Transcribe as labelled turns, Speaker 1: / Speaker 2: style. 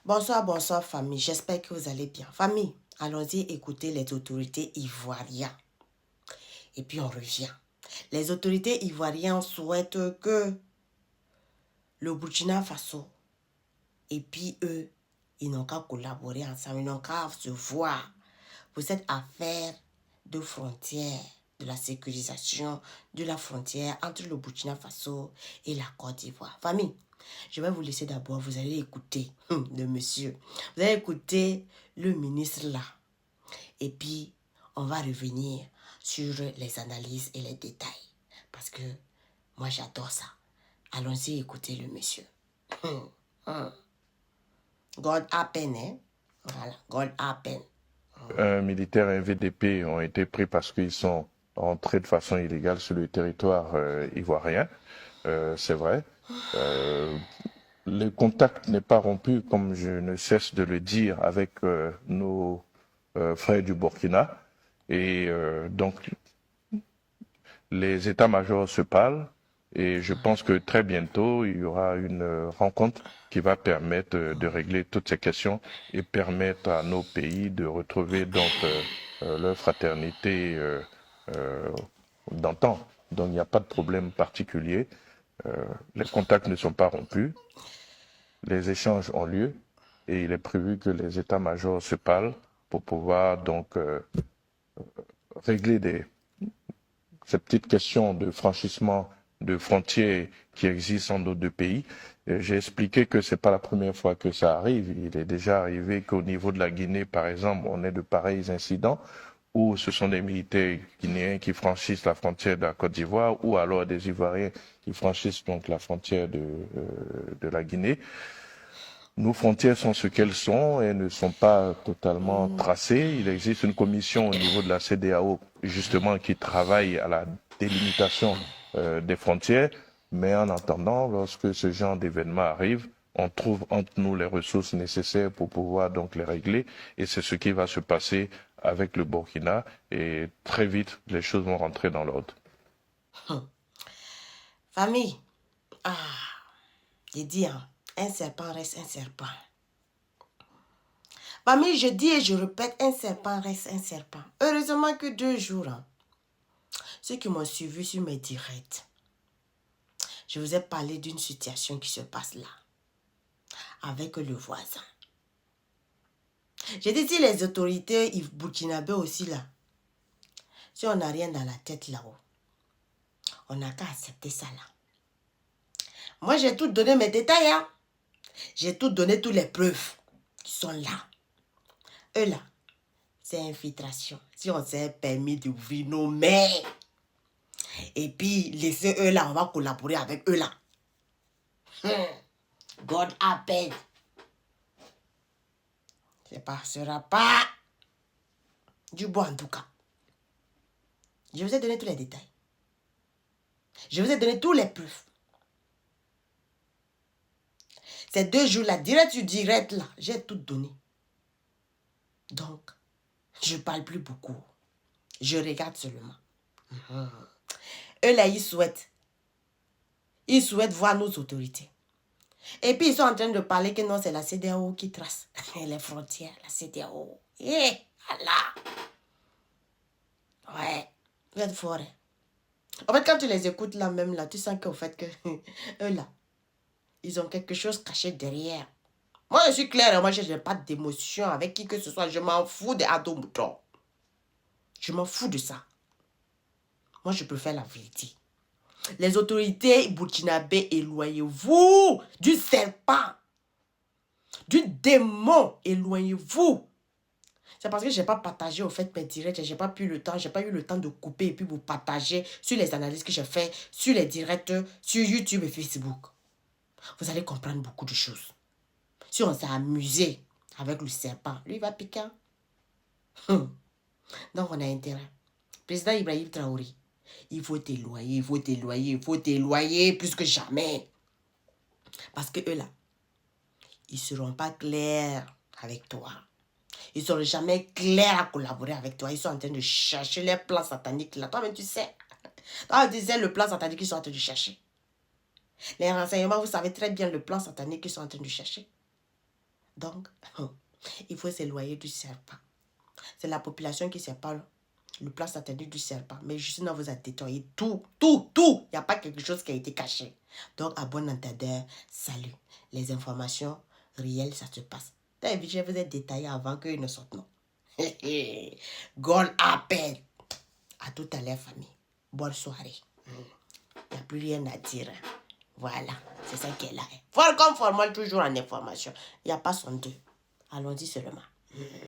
Speaker 1: Bonsoir, bonsoir famille, j'espère que vous allez bien. Famille, allons-y écouter les autorités ivoiriennes. Et puis on revient. Les autorités ivoiriennes souhaitent que le Burkina Faso et puis eux, ils n'ont qu'à collaborer ensemble, ils n'ont qu'à se voir pour cette affaire de frontière, de la sécurisation de la frontière entre le Burkina Faso et la Côte d'Ivoire. Famille, je vais vous laisser d'abord, vous allez écouter le monsieur. Vous allez écouter le ministre là. Et puis, on va revenir sur les analyses et les détails. Parce que moi, j'adore ça. Allons-y écouter le monsieur. God happen, hein? Voilà, God happen.
Speaker 2: Militaires et VDP ont été pris parce qu'ils sont entrés de façon illégale sur le territoire ivoirien. C'est vrai. Le contact n'est pas rompu, comme je ne cesse de le dire, avec nos frères du Burkina. Et donc, les états-majors se parlent. Et je pense que très bientôt, il y aura une rencontre qui va permettre de régler toutes ces questions et permettre à nos pays de retrouver donc leur fraternité d'antan. Donc il n'y a pas de problème particulier. Les contacts ne sont pas rompus, les échanges ont lieu et il est prévu que les états-majors se parlent pour pouvoir donc régler ces petites questions de franchissement de frontières qui existent en d'autres pays. J'ai expliqué que c'est pas la première fois que ça arrive. Il est déjà arrivé qu'au niveau de la Guinée, par exemple, on ait de pareils incidents où ce sont des militaires guinéens qui franchissent la frontière de la Côte d'Ivoire ou alors des Ivoiriens qui franchissent donc la frontière de la Guinée. Nos frontières sont ce qu'elles sont et ne sont pas totalement tracées. Il existe une commission au niveau de la CEDEAO justement qui travaille à la délimitation des frontières. Mais en attendant, lorsque ce genre d'événement arrive, on trouve entre nous les ressources nécessaires pour pouvoir donc les régler. Et c'est ce qui va se passer avec le Burkina. Et très vite, les choses vont rentrer dans l'ordre.
Speaker 1: Famille, j'ai dit, hein, un serpent reste un serpent. Famille, je dis et je répète, un serpent reste un serpent. Heureusement que 2 jours, hein, ceux qui m'ont suivi sur mes directs, je vous ai parlé d'une situation qui se passe là, avec le voisin. J'ai dit, si les autorités burkinabées aussi là, si on n'a rien dans la tête là-haut, on n'a qu'à accepter ça là. Moi, j'ai tout donné mes détails, hein. J'ai tout donné, toutes les preuves qui sont là. Eux là, c'est infiltration. Si on s'est permis d'ouvrir nos mains, et puis laisser eux là, on va collaborer avec eux là. God appelle. Ça ne passera pas du bois en tout cas. Je vous ai donné tous les détails. Je vous ai donné tous les preuves. Ces 2 jours-là, direct sur direct là, j'ai tout donné. Donc, je ne parle plus beaucoup. Je regarde seulement. Eux là, ils souhaitent voir nos autorités. Et puis, ils sont en train de parler que non, c'est la CEDEAO qui trace les frontières. La CEDEAO. Allah. Ouais, vous êtes forts. En fait, quand tu les écoutes là même, là, tu sens qu'au fait que eux là, ils ont quelque chose caché derrière. Moi, je suis claire, moi, je n'ai pas d'émotion avec qui que ce soit. Je m'en fous des ados-moutons. Je m'en fous de ça. Moi, je préfère la vérité. Les autorités burkinabées, éloignez-vous du serpent, du démon, éloignez-vous. C'est parce que je n'ai pas partagé au fait mes directs, j'ai pas eu le temps de couper et puis vous partager sur les analyses que j'ai fait sur les directs, sur YouTube et Facebook. Vous allez comprendre beaucoup de choses. Si on s'est amusé avec le serpent, lui il va piquer. Donc on a intérêt. Président Ibrahim Traoré, il faut t'éloigner, plus que jamais. Parce que eux là, ils ne seront pas clairs avec toi. Ils ne seront jamais clairs à collaborer avec toi. Ils sont en train de chercher les plans sataniques là. Toi-même tu sais. Toi tu sais le plan satanique qu'ils sont en train de chercher. Les renseignements, vous savez très bien le plan satanique qu'ils sont en train de chercher. Donc, il faut s'éloigner du serpent. C'est la population qui sépare le plan satanique du serpent. Mais Justina vous a détaillé tout. Il n'y a pas quelque chose qui a été caché. Donc, à bon entendeur, salut. Les informations réelles, ça se passe. Je vous ai détaillé avant qu'ils ne sortent, non. Gone appel. À tout à l'heure, famille. Bonne soirée. Il n'y a plus rien à dire. Voilà, c'est ça qu'elle a. Comme formule, toujours en information. Il n'y a pas son deux. Allons-y seulement.